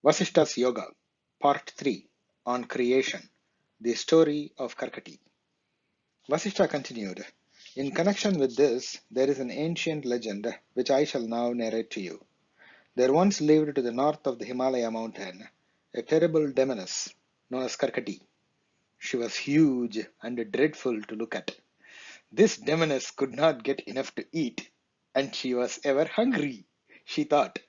Vasishta's Yoga, Part 3, on Creation, the story of Karkati. Vasishta continued, in connection with this, there is an ancient legend which I shall now narrate to you. There once lived to the north of the Himalaya mountain a terrible demoness known as Karkati. She was huge and dreadful to look at. This demoness could not get enough to eat, and she was ever hungry. She thought,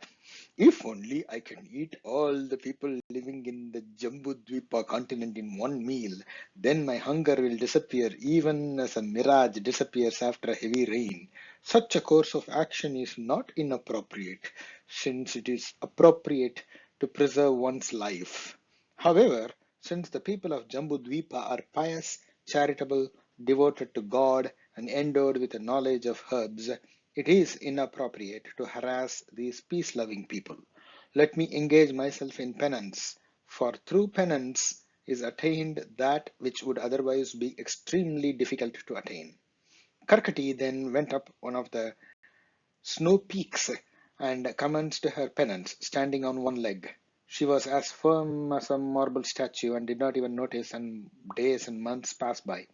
if only I can eat all the people living in the Jambudvipa continent in one meal, then my hunger will disappear even as a mirage disappears after a heavy rain. Such a course of action is not inappropriate, since it is appropriate to preserve one's life. However, since the people of Jambudvipa are pious, charitable, devoted to God, and endowed with a knowledge of herbs, it is inappropriate to harass these peace-loving people. Let me engage myself in penance, for through penance is attained that which would otherwise be extremely difficult to attain. Karkati then went up one of the snow peaks and commenced her penance, standing on one leg. She was as firm as a marble statue and did not even notice, and days and months passed by.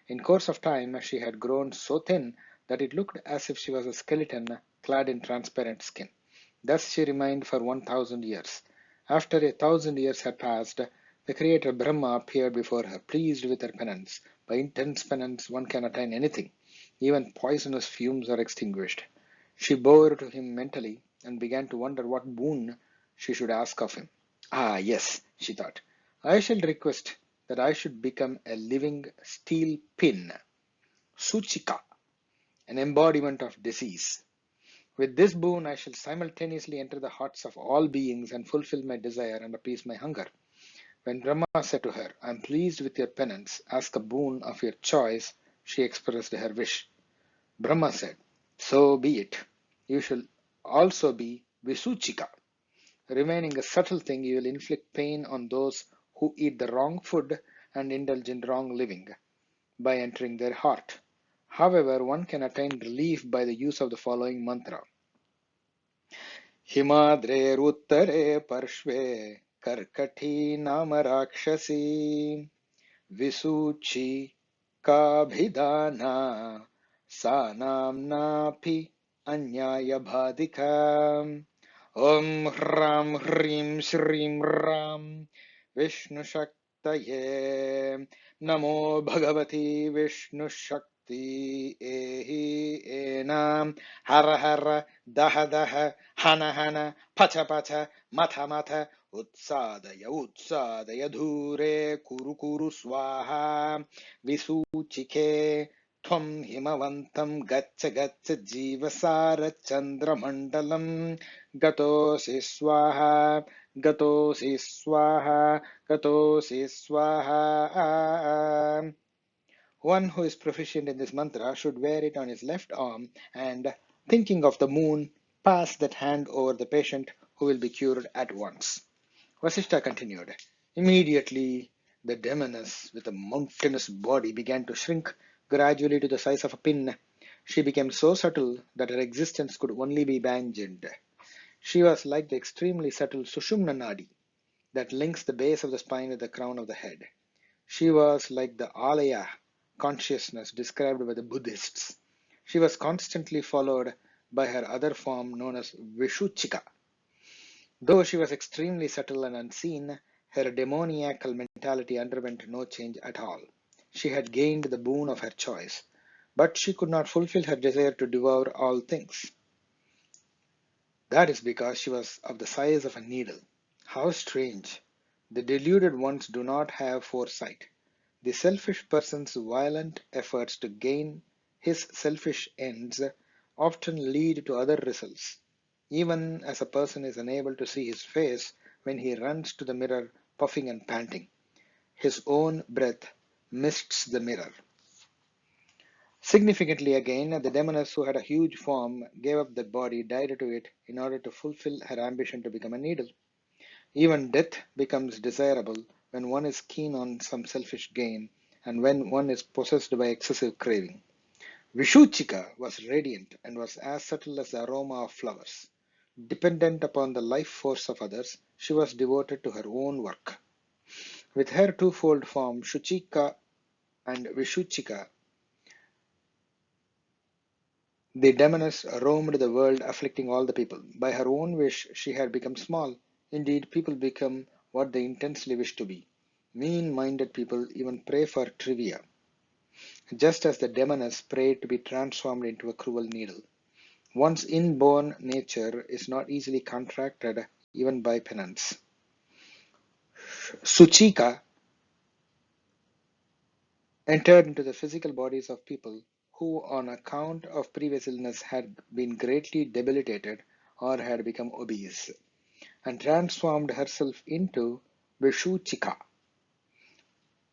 In course of time, she had grown so thin that it looked as if she was a skeleton clad in transparent skin. Thus she remained for 1,000 years. After 1,000 years had passed, the creator Brahma appeared before her, pleased with her penance. By intense penance, one can attain anything. Even poisonous fumes are extinguished. She bore to him mentally and began to wonder what boon she should ask of him. Ah, yes, she thought, I shall request that I should become a living steel pin, Suchika, an embodiment of disease. With this boon, I shall simultaneously enter the hearts of all beings and fulfill my desire and appease my hunger. When Brahma said to her, I am pleased with your penance, ask a boon of your choice, she expressed her wish. Brahma said, so be it. You shall also be Visuchika. Remaining a subtle thing, you will inflict pain on those who eat the wrong food and indulge in wrong living by entering their heart. However, one can attain relief by the use of the following mantra. Himadre parshve karkati nama rakshasi visuchi kabhidana sanamnapi anyaya bhadika. Om Hram Hrim Shrim Ram Vishnu Shaktaye Namo Bhagavati Vishnu Shakti Ehi Enam Hara Hara Daha Daha Hana Hana Pacha Pacha Matha Matha Utsadaya Utsadaya Dhure Kuru Kuru Swaha Visuchike Tvam Himavantam Gatcha Gatcha Jivasara Chandramandalam Gatosi Swaha Gatosi Swaha Gatosi Swaha. One who is proficient in this mantra should wear it on his left arm and, thinking of the moon, pass that hand over the patient who will be cured at once. Vasishta continued. Immediately, the demoness with a mountainous body began to shrink gradually to the size of a pin. She became so subtle that her existence could only be imagined. She was like the extremely subtle Sushumna Nadi that links the base of the spine with the crown of the head. She was like the Alaya consciousness described by the Buddhists. She was constantly followed by her other form known as Vishuchika. Though she was extremely subtle and unseen, her demoniacal mentality underwent no change at all. She had gained the boon of her choice, but she could not fulfill her desire to devour all things. That is because she was of the size of a needle. How strange! The deluded ones do not have foresight. The selfish person's violent efforts to gain his selfish ends often lead to other results, even as a person is unable to see his face when he runs to the mirror puffing and panting. His own breath mists the mirror. Significantly again, the demoness who had a huge form gave up that body, died to it, in order to fulfill her ambition to become a needle. Even death becomes desirable when one is keen on some selfish gain and when one is possessed by excessive craving. Vishuchika was radiant and was as subtle as the aroma of flowers. Dependent upon the life force of others, she was devoted to her own work. With her twofold form, Shuchika and Vishuchika, the demoness roamed the world afflicting all the people. By her own wish, she had become small. Indeed, people become what they intensely wish to be. Mean-minded people even pray for trivia, just as the demoness prayed to be transformed into a cruel needle. One's inborn nature is not easily contracted even by penance. Suchika entered into the physical bodies of people who, on account of previous illness, had been greatly debilitated or had become obese, and transformed herself into Vishuchika.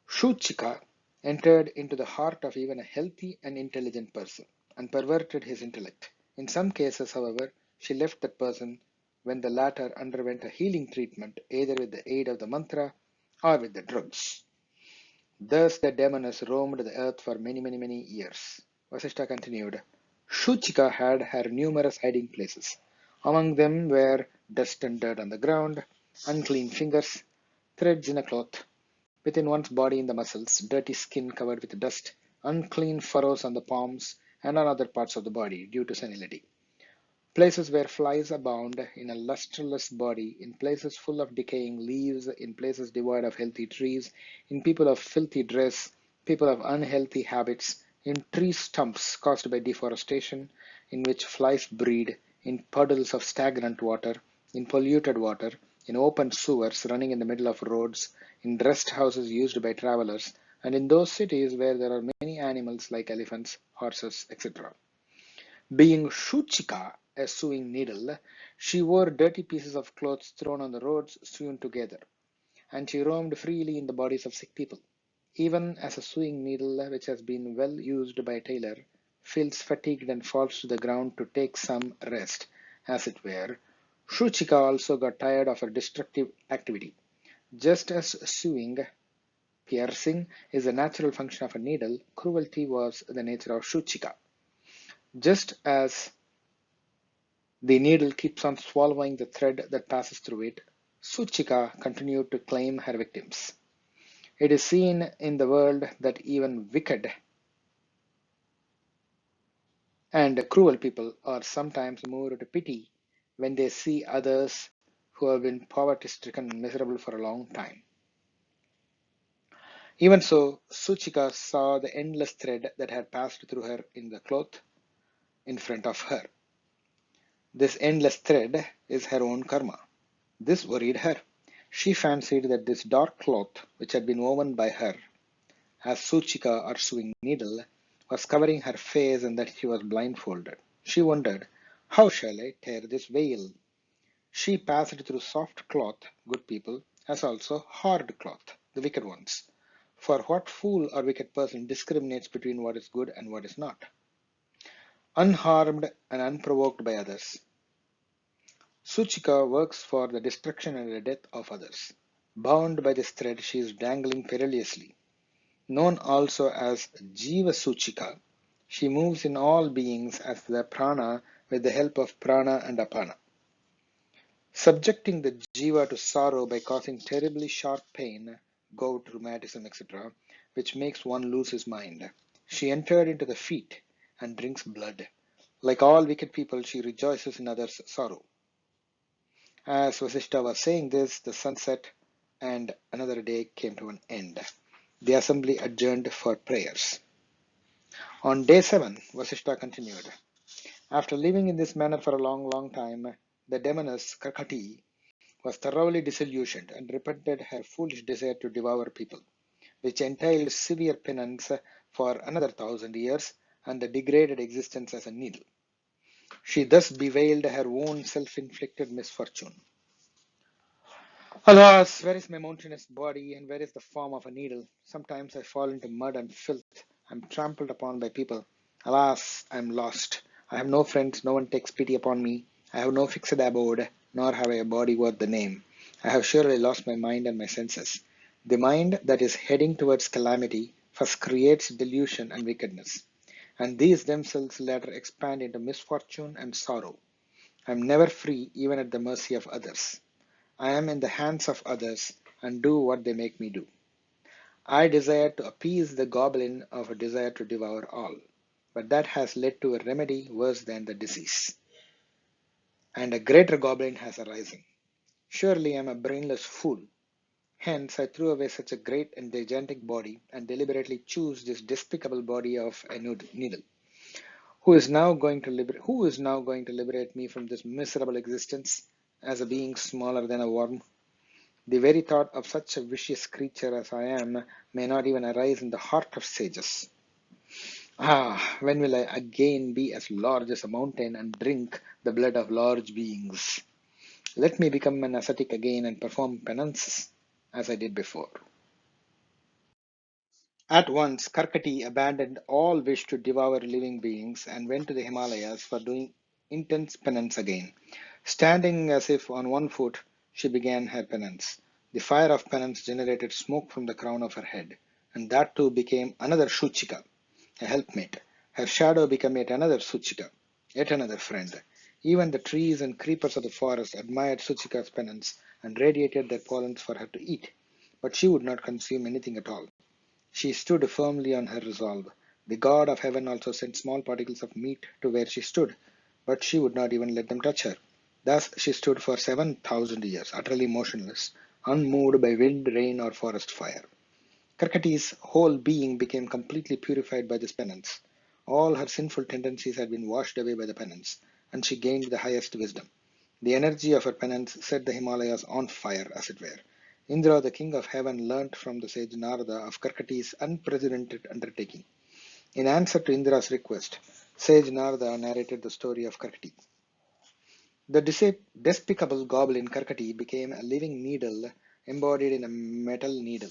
Shuchika entered into the heart of even a healthy and intelligent person and perverted his intellect. In some cases, however, she left that person when the latter underwent a healing treatment, either with the aid of the mantra or with the drugs. Thus the demoness roamed the earth for many years. Vasishta continued. Shuchika had her numerous hiding places. Among them were dust and dirt on the ground, unclean fingers, threads in a cloth, within one's body in the muscles, dirty skin covered with dust, unclean furrows on the palms and on other parts of the body due to senility. Places where flies abound, in a lustreless body, in places full of decaying leaves, in places devoid of healthy trees, in people of filthy dress, people of unhealthy habits, in tree stumps caused by deforestation, in which flies breed, in puddles of stagnant water, in polluted water, in open sewers running in the middle of roads, in rest houses used by travelers, and in those cities where there are many animals like elephants, horses, etc. Being Shuchika, a sewing needle, she wore dirty pieces of clothes thrown on the roads sewn together, and she roamed freely in the bodies of sick people. Even as a sewing needle which has been well used by a tailor feels fatigued and falls to the ground to take some rest, as it were, Shuchika also got tired of her destructive activity. Just as sewing, piercing, is a natural function of a needle, cruelty was the nature of Shuchika. Just as the needle keeps on swallowing the thread that passes through it, Suchika continued to claim her victims. It is seen in the world that even wicked and cruel people are sometimes moved to pity when they see others who have been poverty-stricken and miserable for a long time. Even so, Suchika saw the endless thread that had passed through her in the cloth in front of her. This endless thread is her own karma. This worried her. She fancied that this dark cloth, which had been woven by her as Suchika or sewing needle, was covering her face and that she was blindfolded. She wondered, how shall I tear this veil? She passed through soft cloth, good people, as also hard cloth, the wicked ones. For what fool or wicked person discriminates between what is good and what is not? Unharmed and unprovoked by others, Suchika works for the destruction and the death of others. Bound by this thread, she is dangling perilously. Known also as Jiva Suchika, she moves in all beings as the prana with the help of prana and apana, subjecting the jiva to sorrow by causing terribly sharp pain, gout, rheumatism, etc., which makes one lose his mind. She entered into the feet and drinks blood. Like all wicked people, she rejoices in others' sorrow. As Vasishta was saying this, the sun set and another day came to an end. The assembly adjourned for prayers. On day 7, Vasishta continued. After living in this manner for a long time, the demoness Karkati was thoroughly disillusioned and repented her foolish desire to devour people, which entailed severe penance for another 1,000 years and the degraded existence as a needle. She thus bewailed her own self-inflicted misfortune. Alas, where is my mountainous body and where is the form of a needle? Sometimes I fall into mud and filth. I am trampled upon by people. Alas, I am lost. I have no friends, no one takes pity upon me. I have no fixed abode, nor have I a body worth the name. I have surely lost my mind and my senses. The mind that is heading towards calamity first creates delusion and wickedness, and these themselves later expand into misfortune and sorrow. I am never free, even at the mercy of others. I am in the hands of others and do what they make me do. I desire to appease the goblin of a desire to devour all, but that has led to a remedy worse than the disease. And a greater goblin has arisen. Surely I am a brainless fool. Hence I threw away such a great and gigantic body and deliberately choose this despicable body of a needle. Who is now going to liberate me from this miserable existence as a being smaller than a worm? The very thought of such a vicious creature as I am may not even arise in the heart of sages. Ah, when will I again be as large as a mountain and drink the blood of large beings? Let me become an ascetic again and perform penances as I did before. At once, Karkati abandoned all wish to devour living beings and went to the Himalayas for doing intense penance again. Standing as if on one foot, she began her penance. The fire of penance generated smoke from the crown of her head, and that too became another Shuchika, a helpmate. Her shadow became yet another Suchika, yet another friend. Even the trees and creepers of the forest admired Suchika's penance and radiated their pollens for her to eat, but she would not consume anything at all. She stood firmly on her resolve. The god of heaven also sent small particles of meat to where she stood, but she would not even let them touch her. Thus she stood for 7,000 years, utterly motionless, unmoved by wind, rain, or forest fire. Karkati's whole being became completely purified by this penance. All her sinful tendencies had been washed away by the penance, and she gained the highest wisdom. The energy of her penance set the Himalayas on fire, as it were. Indra, the king of heaven, learnt from the sage Narada of Karkati's unprecedented undertaking. In answer to Indra's request, sage Narada narrated the story of Karkati. The despicable goblin Karkati became a living needle embodied in a metal needle.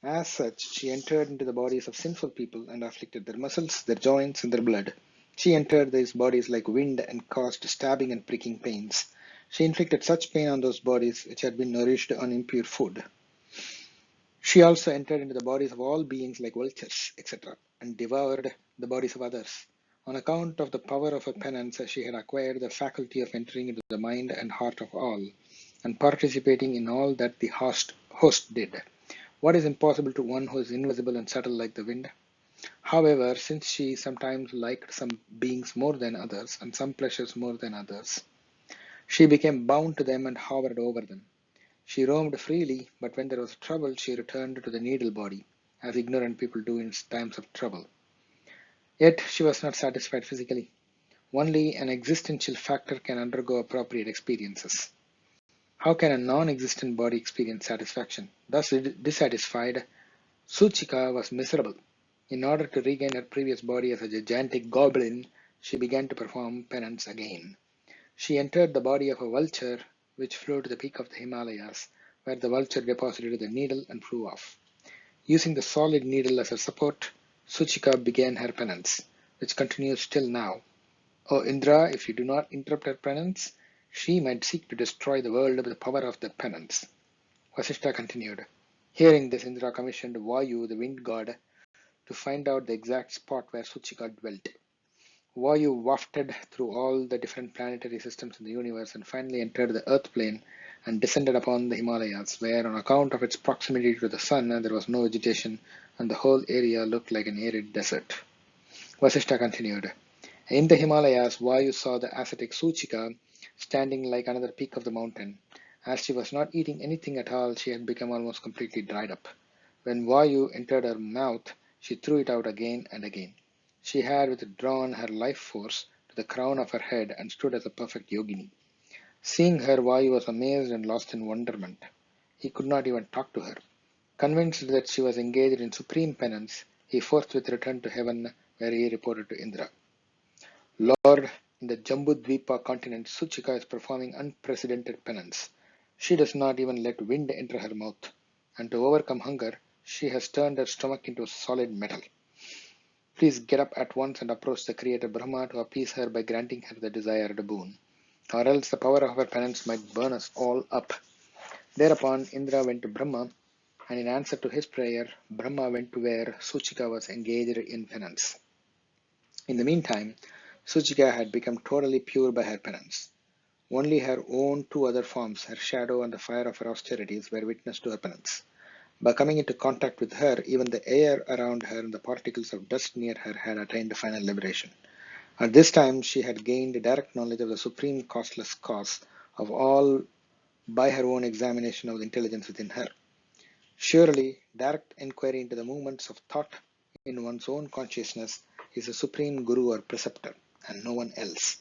As such, she entered into the bodies of sinful people and afflicted their muscles, their joints, and their blood. She entered these bodies like wind and caused stabbing and pricking pains. She inflicted such pain on those bodies which had been nourished on impure food. She also entered into the bodies of all beings like vultures, etc., and devoured the bodies of others. On account of the power of her penance, she had acquired the faculty of entering into the mind and heart of all, and participating in all that the host did. What is impossible to one who is invisible and subtle like the wind? However, since she sometimes liked some beings more than others, and some pleasures more than others, she became bound to them and hovered over them. She roamed freely, but when there was trouble, she returned to the needle body, as ignorant people do in times of trouble. Yet she was not satisfied physically. Only an existential factor can undergo appropriate experiences. How can a non-existent body experience satisfaction? Thus dissatisfied, Suchika was miserable. In order to regain her previous body as a gigantic goblin, she began to perform penance again. She entered the body of a vulture which flew to the peak of the Himalayas, where the vulture deposited the needle and flew off. Using the solid needle as her support, Suchika began her penance, which continues till now. O Indra, if you do not interrupt her penance, she might seek to destroy the world with the power of the penance. Vasishta continued. Hearing this, Indra commissioned Vayu, the wind god, to find out the exact spot where Suchika dwelt. Vayu wafted through all the different planetary systems in the universe and finally entered the earth plane and descended upon the Himalayas, where on account of its proximity to the sun there was no vegetation and the whole area looked like an arid desert. Vasishta continued. In the Himalayas, Vayu saw the ascetic Suchika standing like another peak of the mountain. As she was not eating anything at all, she had become almost completely dried up. When Vayu entered her mouth, she threw it out again and again. She had withdrawn her life force to the crown of her head and stood as a perfect yogini. Seeing her, Vayu was amazed and lost in wonderment. He could not even talk to her. Convinced that she was engaged in supreme penance, he forthwith returned to heaven, where he reported to Indra. Lord, in the Jambudvipa continent, Suchika is performing unprecedented penance. She does not even let wind enter her mouth, and to overcome hunger, she has turned her stomach into solid metal. Please get up at once and approach the Creator Brahma to appease her by granting her the desired boon, or else the power of her penance might burn us all up. Thereupon Indra went to Brahma, and in answer to his prayer, Brahma went to where Suchika was engaged in penance. In the meantime, Suchika had become totally pure by her penance. Only her own two other forms, her shadow and the fire of her austerities, were witness to her penance. By coming into contact with her, even the air around her and the particles of dust near her had attained final liberation. At this time she had gained direct knowledge of the supreme causeless cause of all by her own examination of the intelligence within her. Surely, direct inquiry into the movements of thought in one's own consciousness is a supreme guru or preceptor, and no one else.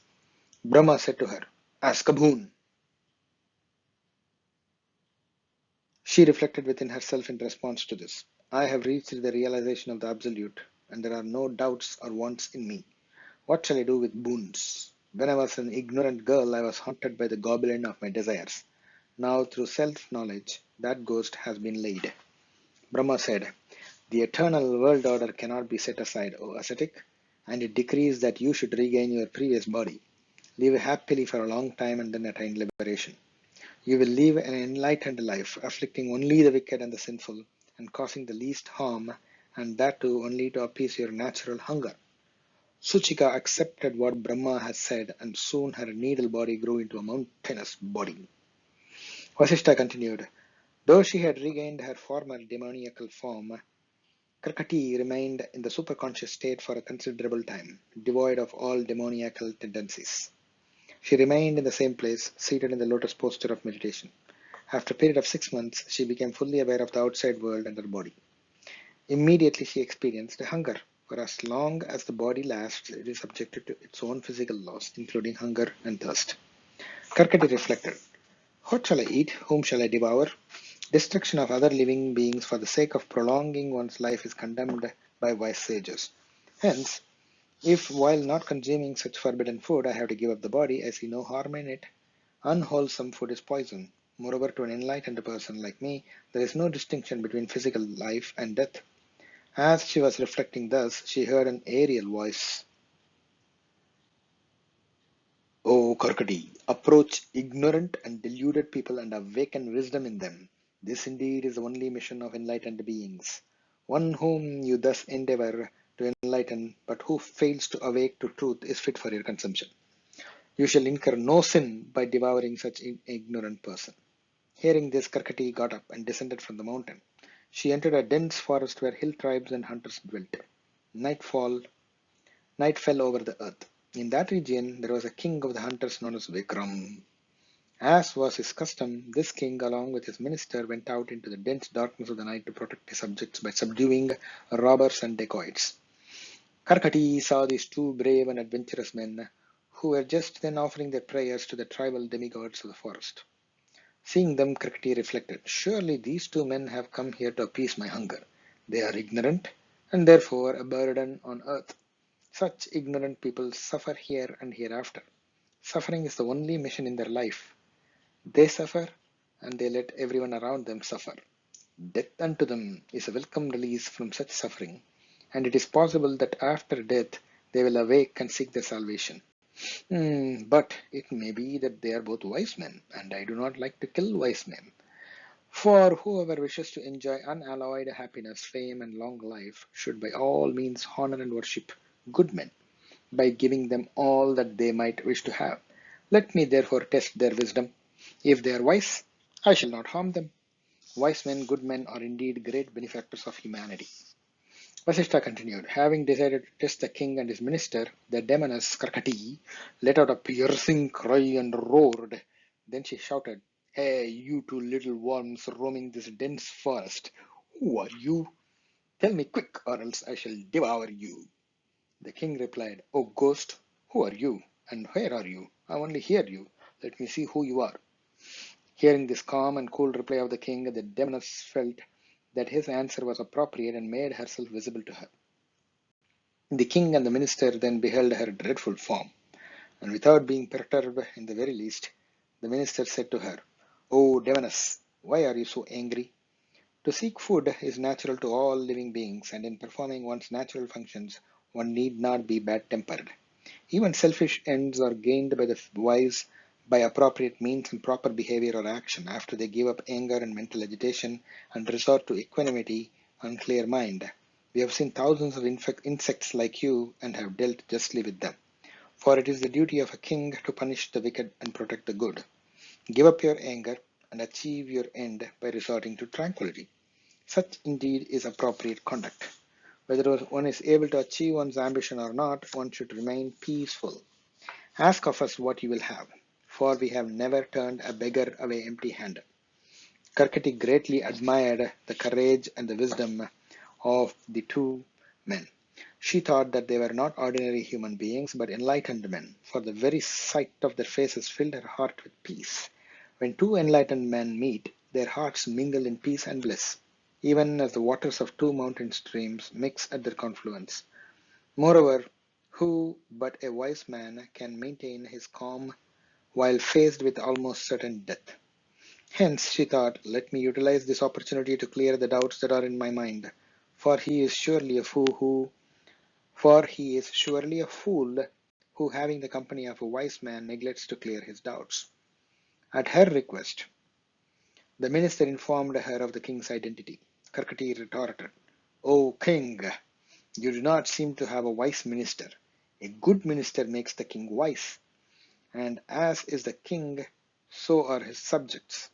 Brahma said to her, "Ask a boon." She reflected within herself in response to this. I have reached the realization of the Absolute, and there are no doubts or wants in me. What shall I do with boons? When I was an ignorant girl, I was haunted by the goblin of my desires. Now, through self-knowledge, that ghost has been laid. Brahma said, "The eternal world order cannot be set aside, O ascetic, and it decrees that you should regain your previous body, live happily for a long time, and then attain liberation. You will live an enlightened life, afflicting only the wicked and the sinful, and causing the least harm, and that too only to appease your natural hunger." Suchika accepted what Brahma had said, and soon her needle body grew into a mountainous body. Vasishta continued, though she had regained her former demoniacal form, Karkati remained in the superconscious state for a considerable time, devoid of all demoniacal tendencies. She remained in the same place, seated in the lotus posture of meditation. After a period of 6 months, she became fully aware of the outside world and her body. Immediately she experienced hunger. For as long as the body lasts, it is subjected to its own physical laws, including hunger and thirst. Karkati reflected, what shall I eat? Whom shall I devour? Destruction of other living beings for the sake of prolonging one's life is condemned by wise sages. Hence, if while not consuming such forbidden food I have to give up the body, I see no harm in it. Unwholesome food is poison. Moreover, to an enlightened person like me, there is no distinction between physical life and death. As she was reflecting thus, she heard an aerial voice. O Karkati, approach ignorant and deluded people and awaken wisdom in them. This indeed is the only mission of enlightened beings. One whom you thus endeavor to enlighten, but who fails to awake to truth, is fit for your consumption. You shall incur no sin by devouring such an ignorant person. Hearing this, Karkati got up and descended from the mountain. She entered a dense forest where hill tribes and hunters dwelt. Night fell over the earth. In that region, there was a king of the hunters known as Vikram. As was his custom, this king, along with his minister, went out into the dense darkness of the night to protect his subjects by subduing robbers and dacoits. Karkati saw these two brave and adventurous men, who were just then offering their prayers to the tribal demigods of the forest. Seeing them, Karkati reflected, surely these two men have come here to appease my hunger. They are ignorant, and therefore a burden on earth. Such ignorant people suffer here and hereafter. Suffering is the only mission in their life. They suffer, and they let everyone around them suffer. Death unto them is a welcome release from such suffering, and it is possible that after death they will awake and seek their salvation. But it may be that they are both wise men, and I do not like to kill wise men. For whoever wishes to enjoy unalloyed happiness, fame, and long life should by all means honor and worship good men by giving them all that they might wish to have. Let me therefore test their wisdom. If they are wise, I shall not harm them. Wise men, good men are indeed great benefactors of humanity. Vasishta continued, having decided to test the king and his minister, the demoness Karkati let out a piercing cry and roared. Then she shouted, hey, you two little worms roaming this dense forest, who are you? Tell me quick, or else I shall devour you. The king replied, O ghost, who are you, and where are you? I only hear you. Let me see who you are. Hearing this calm and cool reply of the king, the demoness felt that his answer was appropriate and made herself visible to her. The king and the minister then beheld her dreadful form, and without being perturbed in the very least, the minister said to her, O demoness, why are you so angry? To seek food is natural to all living beings, and in performing one's natural functions, one need not be bad-tempered. Even selfish ends are gained by the wise by appropriate means and proper behavior or action after they give up anger and mental agitation and resort to equanimity and clear mind. We have seen thousands of insects like you and have dealt justly with them. For it is the duty of a king to punish the wicked and protect the good. Give up your anger and achieve your end by resorting to tranquility. Such indeed is appropriate conduct. Whether one is able to achieve one's ambition or not, one should remain peaceful. Ask of us what you will have, for we have never turned a beggar away empty-handed. Karkati greatly admired the courage and the wisdom of the two men. She thought that they were not ordinary human beings, but enlightened men, for the very sight of their faces filled her heart with peace. When two enlightened men meet, their hearts mingle in peace and bliss, even as the waters of two mountain streams mix at their confluence. Moreover, who but a wise man can maintain his calm while faced with almost certain death? Hence, she thought, let me utilize this opportunity to clear the doubts that are in my mind, for he is surely a fool who, having the company of a wise man, neglects to clear his doubts. At her request, the minister informed her of the king's identity. Karkati retorted, O king, you do not seem to have a wise minister. A good minister makes the king wise, and as is the king, so are his subjects.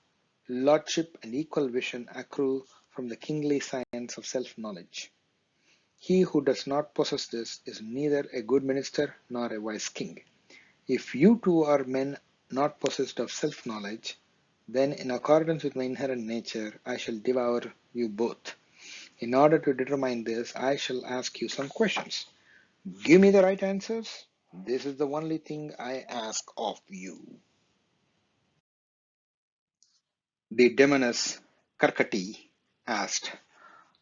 Lordship and equal vision accrue from the kingly science of self-knowledge. He who does not possess this is neither a good minister nor a wise king. If you two are men not possessed of self-knowledge, then in accordance with my inherent nature, I shall devour you both. In order to determine this, I shall ask you some questions. Give me the right answers. This is the only thing I ask of you. The demoness Karkati asked,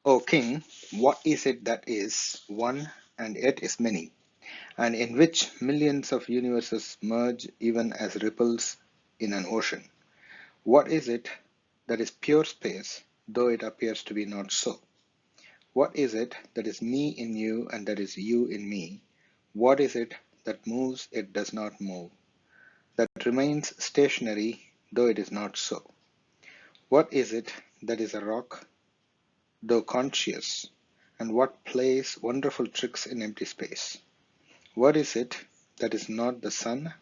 O king, what is it that is one and yet is many, and in which millions of universes merge even as ripples in an ocean? What is it that is pure space, though it appears to be not so? What is it that is me in you and that is you in me? What is it that moves it does not move, that remains stationary though it is not so? What is it that is a rock, though conscious, and what plays wonderful tricks in empty space? What is it that is not the sun,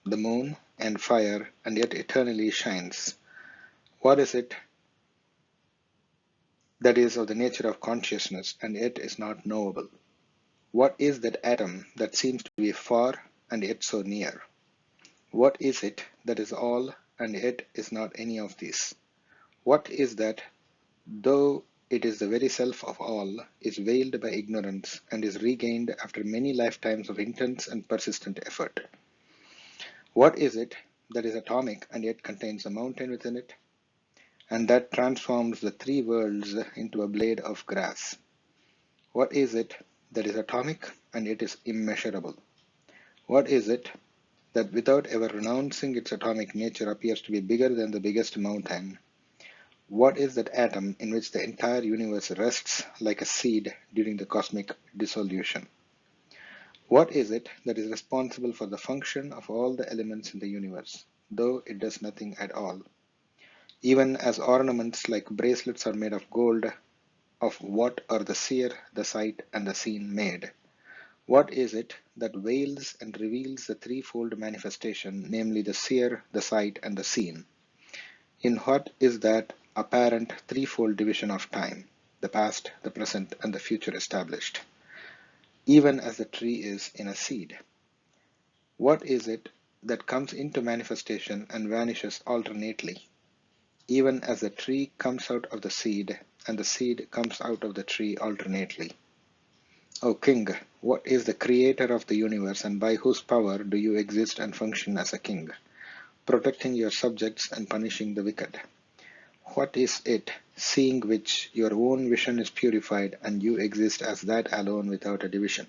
the moon, and fire, and yet eternally shines? What is it that is of the nature of consciousness, and yet is not knowable? What is that atom that seems to be far, and yet so near? What is it that is all, and yet is not any of these? What is that, though it is the very self of all, is veiled by ignorance and is regained after many lifetimes of intense and persistent effort? What is it that is atomic and yet contains a mountain within it, and that transforms the three worlds into a blade of grass? What is it that is atomic and yet is immeasurable? What is it that without ever renouncing its atomic nature appears to be bigger than the biggest mountain? What is that atom in which the entire universe rests like a seed during the cosmic dissolution? What is it that is responsible for the function of all the elements in the universe, though it does nothing at all? Even as ornaments like bracelets are made of gold, of what are the seer, the sight, and the seen made? What is it that veils and reveals the threefold manifestation, namely the seer, the sight, and the seen? In what is that apparent threefold division of time, the past, the present, and the future established, even as the tree is in a seed? What is it that comes into manifestation and vanishes alternately, even as the tree comes out of the seed and the seed comes out of the tree alternately? O king, what is the creator of the universe, and by whose power do you exist and function as a king, protecting your subjects and punishing the wicked? What is it, seeing which your own vision is purified and you exist as that alone without a division?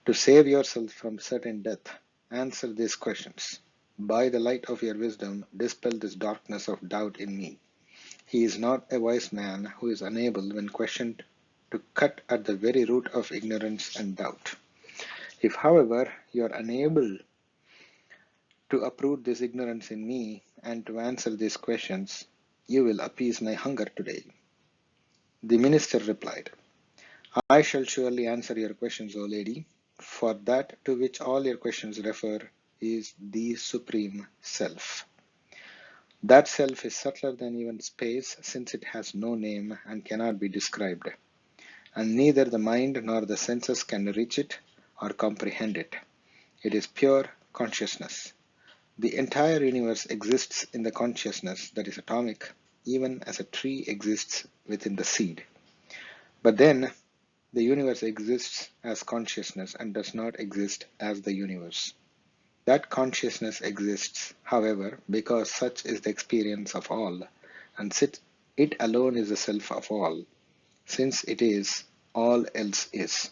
To save yourself from certain death, answer these questions. By the light of your wisdom, dispel this darkness of doubt in me. He is not a wise man who is unable, when questioned, to cut at the very root of ignorance and doubt. If, however, you are unable to uproot this ignorance in me and to answer these questions, you will appease my hunger today. The minister replied, I shall surely answer your questions, O lady. for that to which all your questions refer is the Supreme Self. That self is subtler than even space, since it has no name and cannot be described, and neither the mind nor the senses can reach it or comprehend it. It is pure consciousness. The entire universe exists in the consciousness that is atomic, even as a tree exists within the seed. But then, the universe exists as consciousness and does not exist as the universe. That consciousness exists, however, because such is the experience of all, and it alone is the self of all. Since it is, all else is.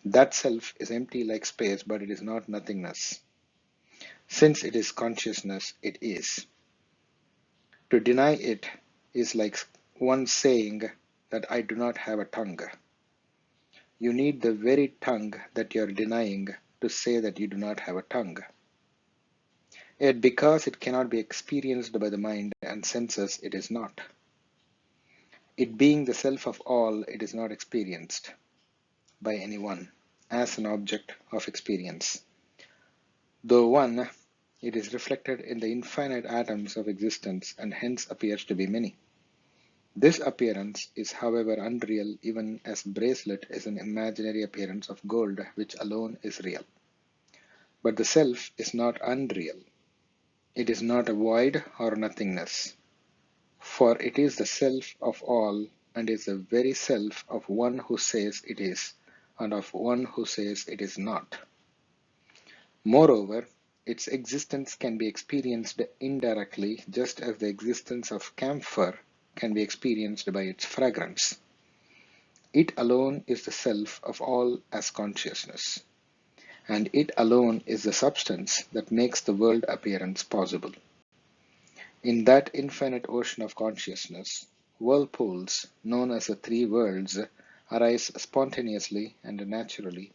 That self is empty like space, but it is not nothingness. Since it is consciousness, it is. To deny it is like one saying that I do not have a tongue. You need the very tongue that you are denying to say that you do not have a tongue. Yet because it cannot be experienced by the mind and senses, it is not. It being the self of all, it is not experienced by anyone as an object of experience. Though one, it is reflected in the infinite atoms of existence and hence appears to be many. This appearance is, however, unreal, even as bracelet is an imaginary appearance of gold, which alone is real. But the self is not unreal. It is not a void or nothingness, for it is the self of all and is the very self of one who says it is, and of one who says it is not. Moreover, its existence can be experienced indirectly, just as the existence of camphor can be experienced by its fragrance. It alone is the self of all as consciousness, and it alone is the substance that makes the world appearance possible. In that infinite ocean of consciousness, whirlpools, known as the three worlds, arise spontaneously and naturally,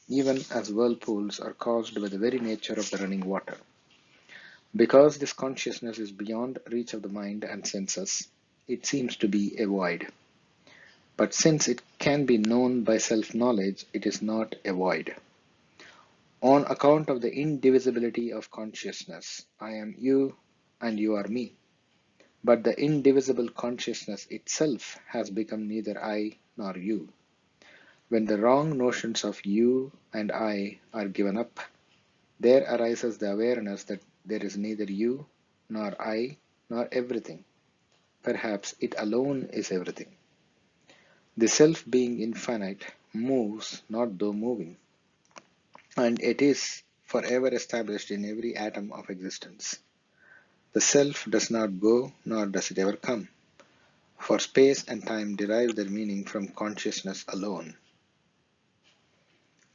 even as whirlpools are caused by the very nature of the running water. Because this consciousness is beyond reach of the mind and senses, it seems to be a void. But since it can be known by self-knowledge, it is not a void. On account of the indivisibility of consciousness, I am you and you are me. But the indivisible consciousness itself has become neither I nor you. When the wrong notions of you and I are given up, there arises the awareness that there is neither you nor I nor everything. Perhaps it alone is everything. The self being infinite moves not though moving, and it is forever established in every atom of existence. The self does not go nor does it ever come, for space and time derive their meaning from consciousness alone.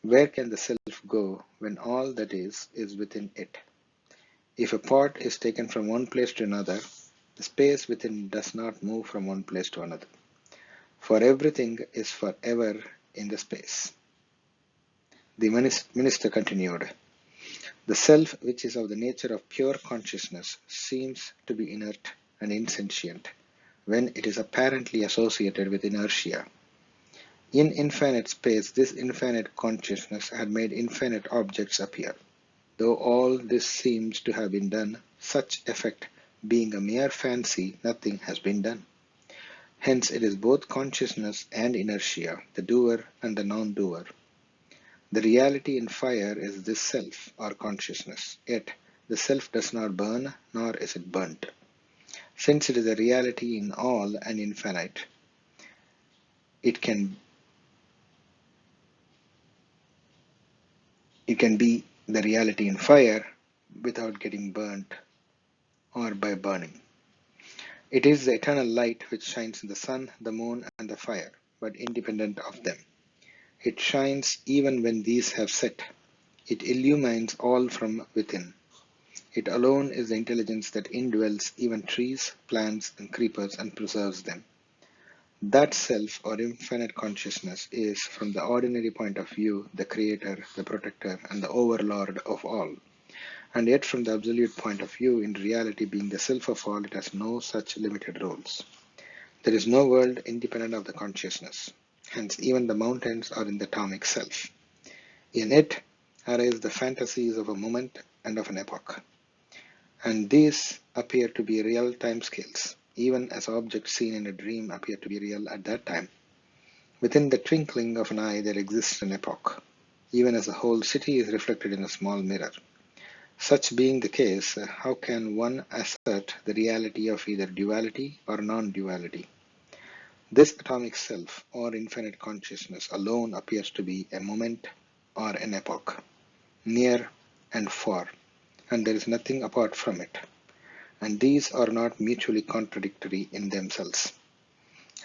Where can the self go when all that is within it? If a pot is taken from one place to another, the space within does not move from one place to another, for everything is forever in the space. The minister continued, the self, which is of the nature of pure consciousness, seems to be inert and insentient when it is apparently associated with inertia. In infinite space, this infinite consciousness had made infinite objects appear. Though all this seems to have been done, such effect being a mere fancy, nothing has been done. Hence it is both consciousness and inertia, the doer and the non-doer. The reality in fire is this self, or consciousness, yet the self does not burn, nor is it burnt. Since it is a reality in all and infinite, it can be the reality in fire without getting burnt or by burning. It is the eternal light which shines in the sun, the moon, and the fire, but independent of them. It shines even when these have set. It illumines all from within. It alone is the intelligence that indwells even trees, plants, and creepers and preserves them. That self or infinite consciousness is, from the ordinary point of view, the creator, the protector, and the overlord of all. And yet from the absolute point of view, in reality being the self of all, it has no such limited roles. There is no world independent of the consciousness. Hence even the mountains are in the atomic self. In it arise the fantasies of a moment and of an epoch, and these appear to be real timescales, even as objects seen in a dream appear to be real at that time. Within the twinkling of an eye there exists an epoch, even as a whole city is reflected in a small mirror. Such being the case, how can one assert the reality of either duality or non-duality? This atomic self, or infinite consciousness, alone appears to be a moment or an epoch, near and far, and there is nothing apart from it, and these are not mutually contradictory in themselves.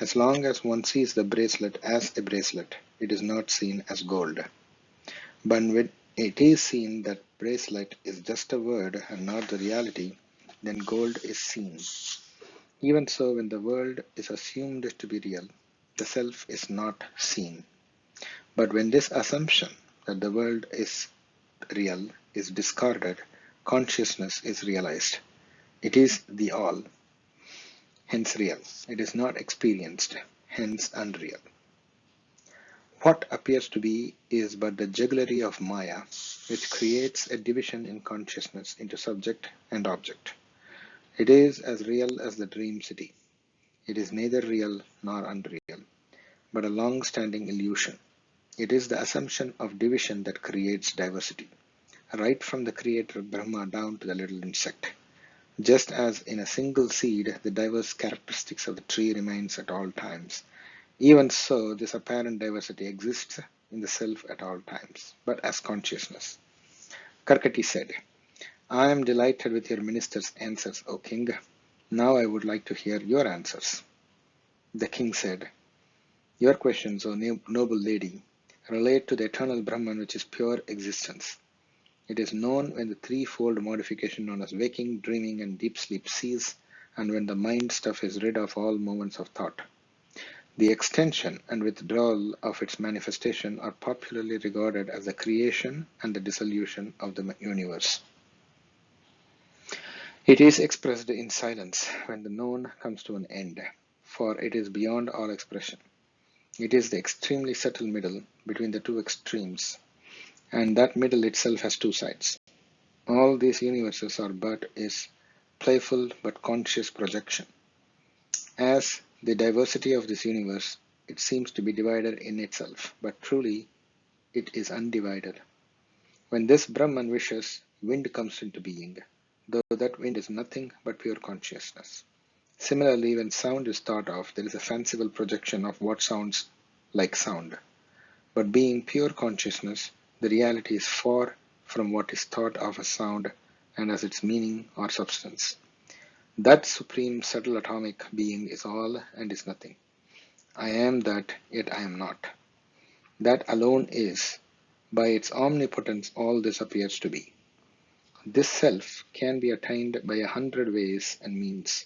As long as one sees the bracelet as a bracelet, it is not seen as gold. But when it is seen that bracelet is just a word and not the reality, then gold is seen. Even so, when the world is assumed to be real, the self is not seen. But when this assumption that the world is real is discarded, consciousness is realized. It is the all, hence real. It is not experienced, hence unreal. What appears to be is but the jugglery of Maya, which creates a division in consciousness into subject and object. It is as real as the dream city. It is neither real nor unreal, but a long-standing illusion. It is the assumption of division that creates diversity, right from the creator Brahma down to the little insect. Just as in a single seed, the diverse characteristics of the tree remains at all times, even so this apparent diversity exists in the self at all times, but as consciousness. Karkati said, I am delighted with your minister's answers, O king. Now I would like to hear your answers. The king said, your questions, O noble lady, relate to the eternal Brahman, which is pure existence. It is known when the threefold modification known as waking, dreaming, and deep sleep cease, and when the mind stuff is rid of all moments of thought. The extension and withdrawal of its manifestation are popularly regarded as the creation and the dissolution of the universe. It is expressed in silence when the known comes to an end, for it is beyond all expression. It is the extremely subtle middle between the two extremes, and that middle itself has two sides. All these universes are but is playful but conscious projection. As the diversity of this universe, it seems to be divided in itself, but truly it is undivided. When this Brahman wishes, wind comes into being, though that wind is nothing but pure consciousness. Similarly, when sound is thought of, there is a fanciful projection of what sounds like sound. But being pure consciousness, the reality is far from what is thought of as sound and as its meaning or substance. That supreme subtle atomic being is all and is nothing. I am that, yet I am not. That alone is. By its omnipotence all this appears to be. This self can be attained by 100 ways and means.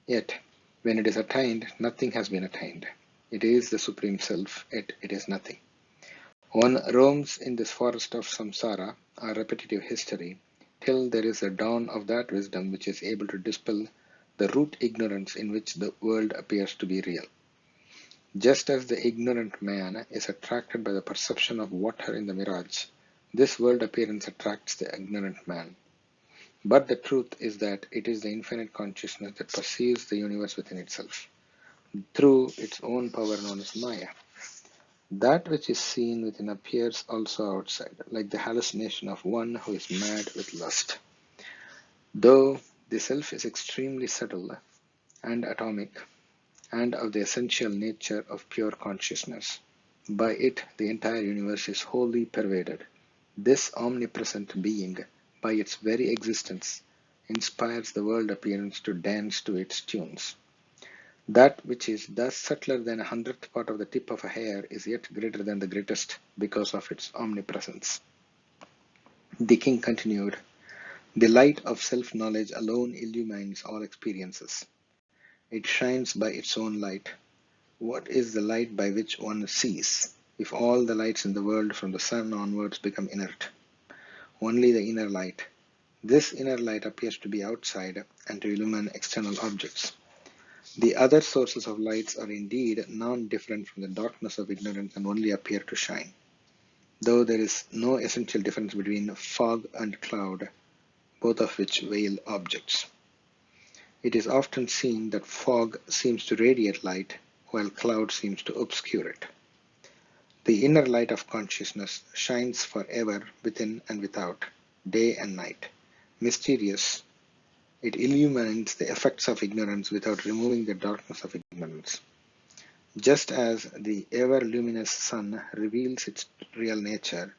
Yet, when it is attained, nothing has been attained. It is the Supreme Self, yet it is nothing. One roams in this forest of samsara, or repetitive history, till there is a dawn of that wisdom which is able to dispel the root ignorance in which the world appears to be real. Just as the ignorant man is attracted by the perception of water in the mirage, this world appearance attracts the ignorant man. But the truth is that it is the infinite consciousness that perceives the universe within itself, through its own power known as Maya. That which is seen within appears also outside, like the hallucination of one who is mad with lust. Though the self is extremely subtle and atomic, and of the essential nature of pure consciousness, by it the entire universe is wholly pervaded. This omnipresent being, by its very existence, inspires the world appearance to dance to its tunes. That which is thus subtler than 100th part of the tip of a hair is yet greater than the greatest because of its omnipresence. The king continued, the light of self-knowledge alone illumines all experiences. It shines by its own light. What is the light by which one sees, if all the lights in the world from the sun onwards become inert? Only the inner light. This inner light appears to be outside and to illumine external objects. The other sources of lights are indeed non-different from the darkness of ignorance and only appear to shine. though there is no essential difference between fog and cloud, both of which veil objects. It is often seen that fog seems to radiate light, while cloud seems to obscure it. The inner light of consciousness shines forever within and without, day and night. Mysterious, it illumines the effects of ignorance without removing the darkness of ignorance. Just as the ever-luminous sun reveals its real nature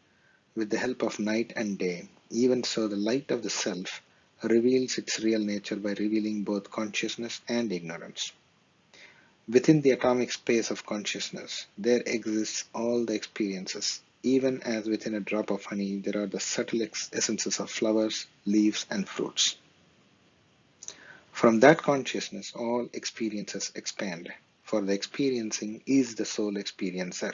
with the help of night and day, even so the light of the self reveals its real nature by revealing both consciousness and ignorance. Within the atomic space of consciousness, there exists all the experiences, even as within a drop of honey there are the subtle essences of flowers, leaves, and fruits. From that consciousness, all experiences expand, for the experiencing is the sole experiencer.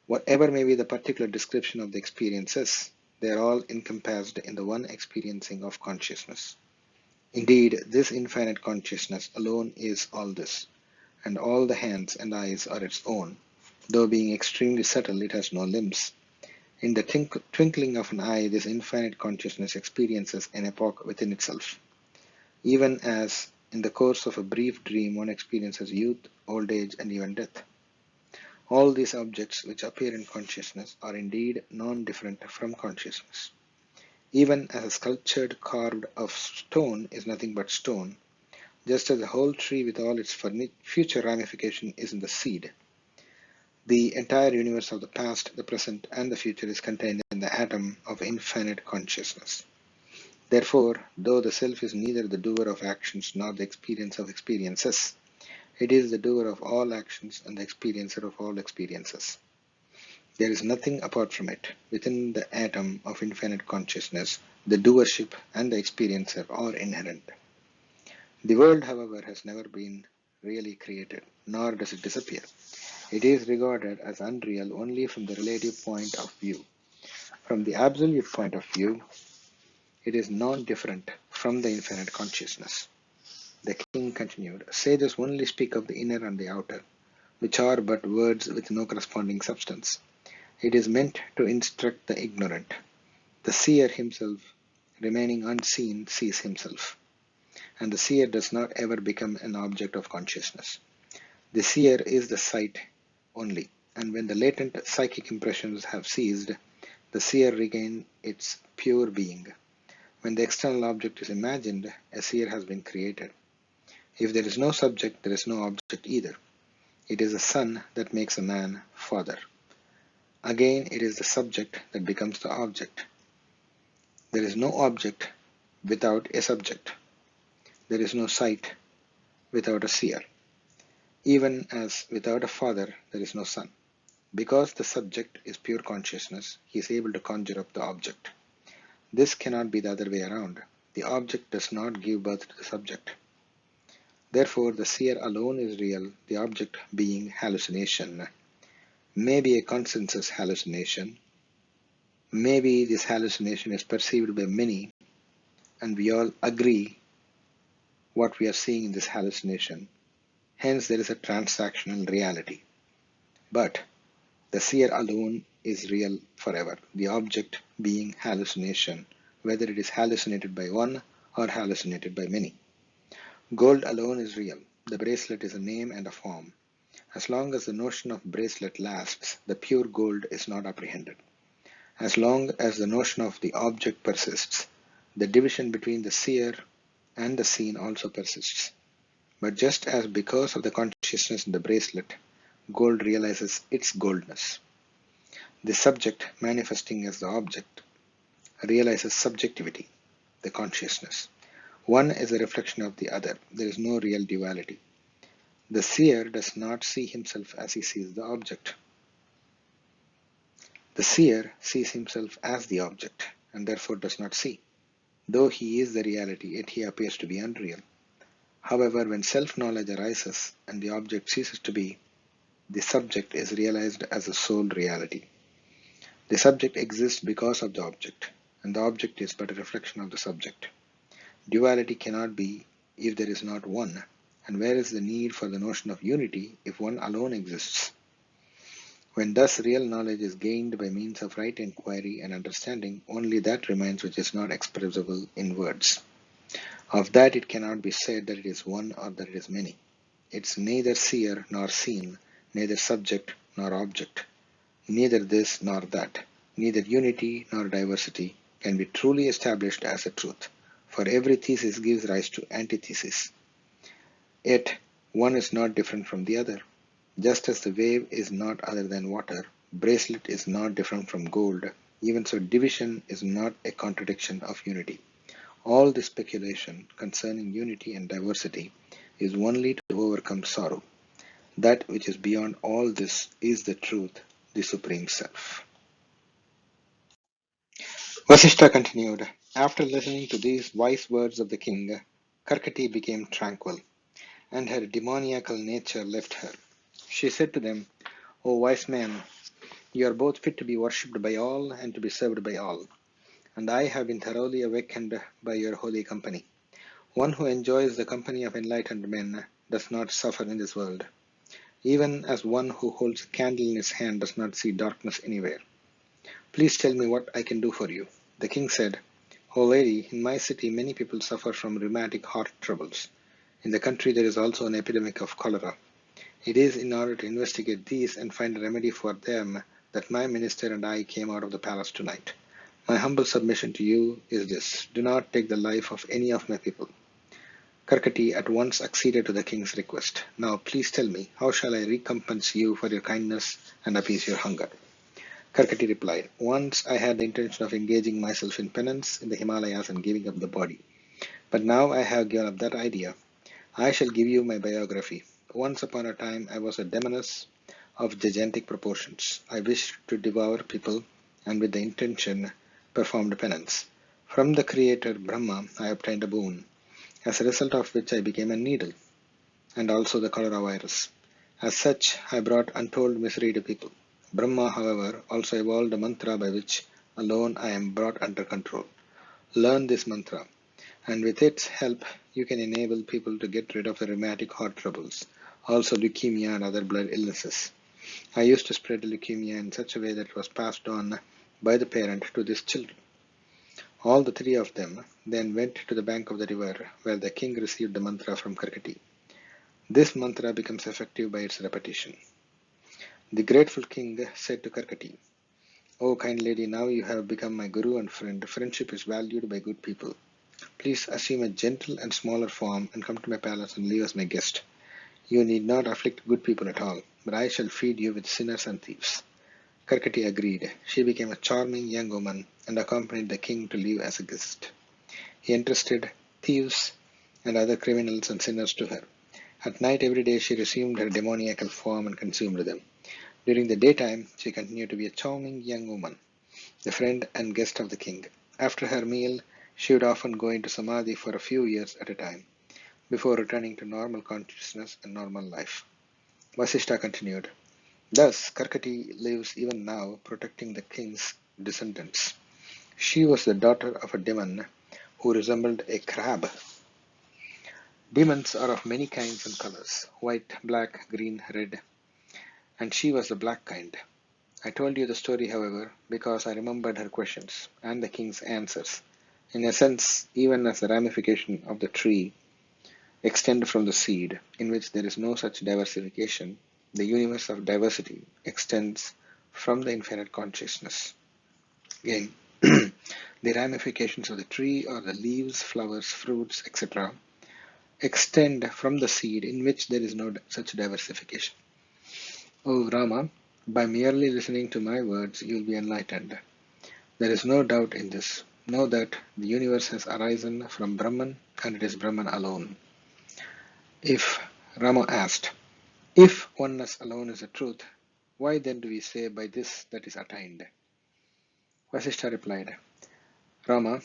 Whatever may be the particular description of the experiences, they are all encompassed in the one experiencing of consciousness. Indeed, this infinite consciousness alone is all this, and all the hands and eyes are its own. Though being extremely subtle, it has no limbs. In the twinkling of an eye, this infinite consciousness experiences an epoch within itself. Even as in the course of a brief dream one experiences youth, old age, and even death. All these objects which appear in consciousness are indeed non-different from consciousness. Even as a sculpture carved of stone is nothing but stone, just as the whole tree with all its future ramification is in the seed, the entire universe of the past, the present, and the future is contained in the atom of infinite consciousness. Therefore, though the self is neither the doer of actions nor the experience of experiences, it is the doer of all actions and the experiencer of all experiences. There is nothing apart from it. Within the atom of infinite consciousness, the doership and the experiencer are inherent. The world, however, has never been really created, nor does it disappear. It is regarded as unreal only from the relative point of view. From the absolute point of view, it is non-different from the infinite consciousness. The king continued, sages only speak of the inner and the outer, which are but words with no corresponding substance. It is meant to instruct the ignorant. The seer himself, remaining unseen, sees himself, and the seer does not ever become an object of consciousness. The seer is the sight only, and when the latent psychic impressions have ceased, the seer regains its pure being. When the external object is imagined, a seer has been created. If there is no subject, there is no object either. It is the son that makes a man father. Again, it is the subject that becomes the object. There is no object without a subject. There is no sight without a seer. Even as without a father, there is no son. Because the subject is pure consciousness, he is able to conjure up the object. This cannot be the other way around. The object does not give birth to the subject. Therefore, the seer alone is real, the object being hallucination. Maybe a consensus hallucination. Maybe this hallucination is perceived by many, and we all agree what we are seeing in this hallucination. Hence, there is a transactional reality. But the seer alone is real forever, the object being hallucination, whether it is hallucinated by one or hallucinated by many. Gold alone is real. The bracelet is a name and a form. As long as the notion of bracelet lasts, the pure gold is not apprehended. As long as the notion of the object persists, the division between the seer and the seen also persists. But just as because of the consciousness in the bracelet, gold realizes its goldness, the subject manifesting as the object realizes subjectivity, the consciousness. One is a reflection of the other. There is no real duality. The seer does not see himself as he sees the object. The seer sees himself as the object and therefore does not see. Though he is the reality, yet he appears to be unreal. However, when self-knowledge arises and the object ceases to be, the subject is realized as a sole reality. The subject exists because of the object, and the object is but a reflection of the subject. Duality cannot be if there is not one, and where is the need for the notion of unity if one alone exists? When thus real knowledge is gained by means of right inquiry and understanding, only that remains which is not expressible in words. Of that it cannot be said that it is one or that it is many. It's neither seer nor seen, neither subject nor object, neither this nor that, neither unity nor diversity can be truly established as a truth, for every thesis gives rise to antithesis. Yet one is not different from the other. Just as the wave is not other than water, bracelet is not different from gold, even so division is not a contradiction of unity. All this speculation concerning unity and diversity is only to overcome sorrow. That which is beyond all this is the truth, the Supreme Self. Vasishta continued, after listening to these wise words of the king, Karkati became tranquil, and her demoniacal nature left her. She said to them, O wise men, you are both fit to be worshipped by all and to be served by all, and I have been thoroughly awakened by your holy company. One who enjoys the company of enlightened men does not suffer in this world, even as one who holds a candle in his hand does not see darkness anywhere. Please tell me what I can do for you. The king said, O lady, in my city many people suffer from rheumatic heart troubles. In the country there is also an epidemic of cholera. It is in order to investigate these and find a remedy for them that my minister and I came out of the palace tonight. My humble submission to you is this: do not take the life of any of my people. Karkati at once acceded to the king's request. Now please tell me, how shall I recompense you for your kindness and appease your hunger? Karkati replied, once I had the intention of engaging myself in penance in the Himalayas and giving up the body. But now I have given up that idea. I shall give you my biography. Once upon a time I was a demoness of gigantic proportions. I wished to devour people and with the intention performed penance. From the creator Brahma I obtained a boon, as a result of which I became a needle, and also the cholera virus. As such, I brought untold misery to people. Brahma, however, also evolved a mantra by which alone I am brought under control. Learn this mantra, and with its help you can enable people to get rid of the rheumatic heart troubles, also leukemia and other blood illnesses. I used to spread leukemia in such a way that it was passed on by the parent to these children. All the three of them then went to the bank of the river, where the king received the mantra from Karkati. This mantra becomes effective by its repetition. The grateful king said to Karkati, O kind lady, now you have become my guru and friend. Friendship is valued by good people. Please assume a gentle and smaller form and come to my palace and live as my guest. You need not afflict good people at all, but I shall feed you with sinners and thieves. Karkati agreed. She became a charming young woman and accompanied the king to live as a guest. He entrusted thieves and other criminals and sinners to her. At night every day she resumed her demoniacal form and consumed them. During the daytime she continued to be a charming young woman, the friend and guest of the king. After her meal she would often go into samadhi for a few years at a time, before returning to normal consciousness and normal life. Vasishta continued, thus Karkati lives even now, protecting the king's descendants. She was the daughter of a demon who resembled a crab. Demons are of many kinds and colors, white, black, green, red, and she was the black kind. I told you the story, however, because I remembered her questions and the king's answers. In a sense, even as the ramification of the tree extend from the seed, in which there is no such diversification, the universe of diversity extends from the infinite consciousness. Again, the ramifications of the tree or the leaves, flowers, fruits, etc. extend from the seed in which there is no such diversification. O Rama, by merely listening to my words you will be enlightened. There is no doubt in this. Know that the universe has arisen from Brahman and it is Brahman alone. If Rama asked, if oneness alone is the truth, why then do we say by this that is attained? Vasishta replied, Rama,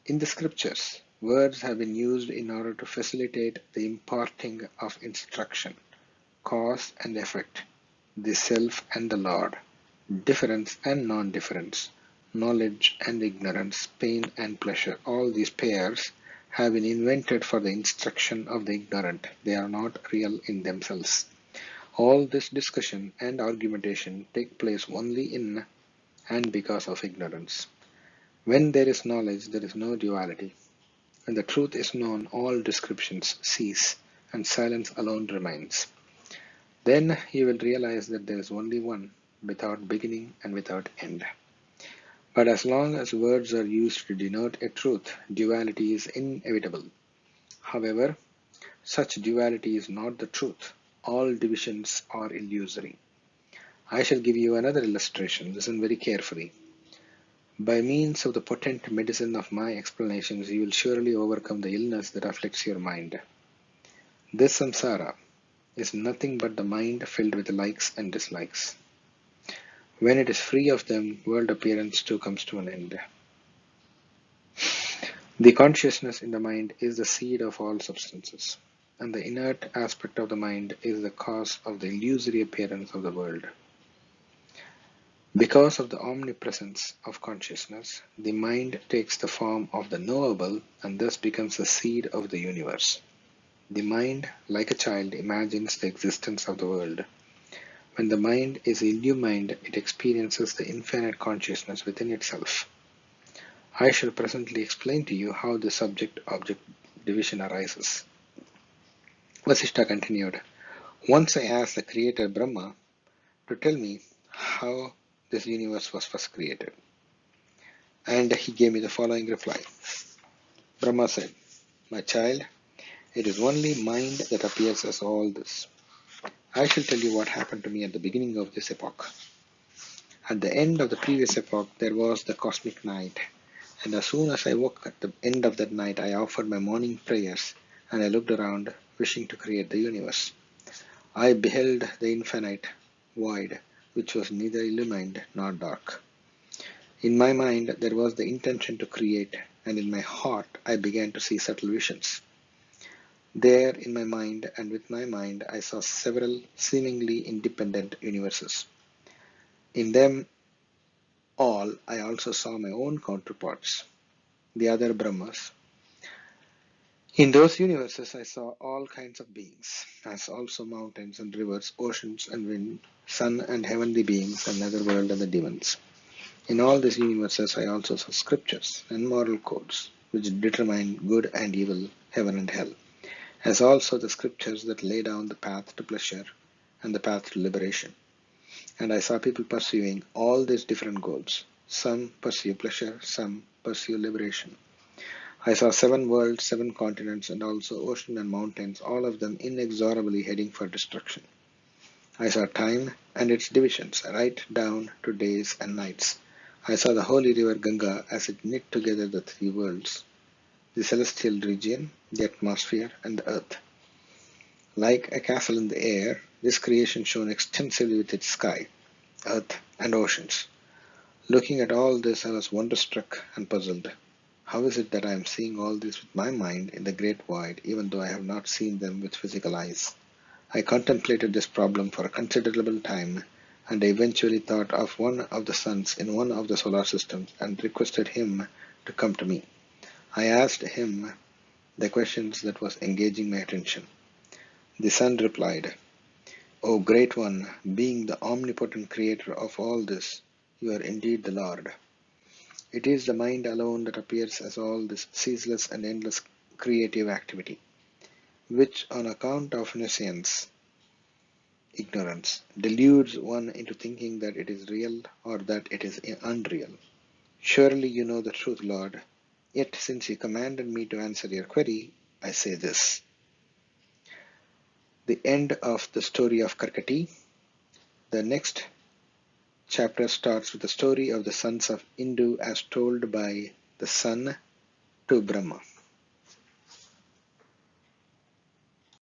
in the scriptures, words have been used in order to facilitate the imparting of instruction, cause and effect, the self and the Lord, difference and non-difference, knowledge and ignorance, pain and pleasure. All these pairs have been invented for the instruction of the ignorant. They are not real in themselves. All this discussion and argumentation take place only in and because of ignorance. When there is knowledge, there is no duality. When the truth is known, all descriptions cease and silence alone remains. Then you will realize that there is only one, without beginning and without end. But as long as words are used to denote a truth, duality is inevitable. However, such duality is not the truth. All divisions are illusory. I shall give you another illustration. Listen very carefully. By means of the potent medicine of my explanations, you will surely overcome the illness that afflicts your mind. This samsara is nothing but the mind filled with likes and dislikes. When it is free of them, world appearance too comes to an end. The consciousness in the mind is the seed of all substances, and the inert aspect of the mind is the cause of the illusory appearance of the world. Because of the omnipresence of consciousness, the mind takes the form of the knowable and thus becomes the seed of the universe. The mind, like a child, imagines the existence of the world. When the mind is illumined, it experiences the infinite consciousness within itself. I shall presently explain to you how the subject-object division arises. Vasishta continued, Once I asked the creator Brahma to tell me how this universe was first created, and he gave me the following reply. Brahma said, My child, it is only mind that appears as all this. I shall tell you what happened to me at the beginning of this epoch. At the end of the previous epoch, there was the cosmic night, and as soon as I woke at the end of that night, I offered my morning prayers, and I looked around, wishing to create the universe. I beheld the infinite void, which was neither illumined nor dark. In my mind, there was the intention to create, and in my heart, I began to see subtle visions. There, in my mind and with my mind, I saw several seemingly independent universes. In them all, I also saw my own counterparts, the other Brahmas. In those universes, I saw all kinds of beings, as also mountains and rivers, oceans and wind, sun and heavenly beings, and netherworld and the demons. In all these universes, I also saw scriptures and moral codes, which determine good and evil, heaven and hell, as also the scriptures that lay down the path to pleasure and the path to liberation. And I saw people pursuing all these different goals. Some pursue pleasure, some pursue liberation. I saw 7 worlds, 7 continents, and also ocean and mountains, all of them inexorably heading for destruction. I saw time and its divisions, right down to days and nights. I saw the holy river Ganga as it knit together the 3 worlds, the celestial region, the atmosphere, and the earth. Like a castle in the air, this creation shone extensively with its sky, earth, and oceans. Looking at all this, I was wonderstruck and puzzled. How is it that I am seeing all this with my mind in the great void, even though I have not seen them with physical eyes? I contemplated this problem for a considerable time, and I eventually thought of one of the suns in one of the solar systems and requested him to come to me. I asked him the questions that was engaging my attention. The sun replied, O Great One, being the omnipotent creator of all this, you are indeed the Lord. It is the mind alone that appears as all this ceaseless and endless creative activity, which on account of nescience, ignorance, deludes one into thinking that it is real or that it is unreal. Surely you know the truth, Lord. Yet since you commanded me to answer your query, I say this. The end of the story of Karkati. The next chapter starts with the story of the sons of Indu as told by the sun to Brahma.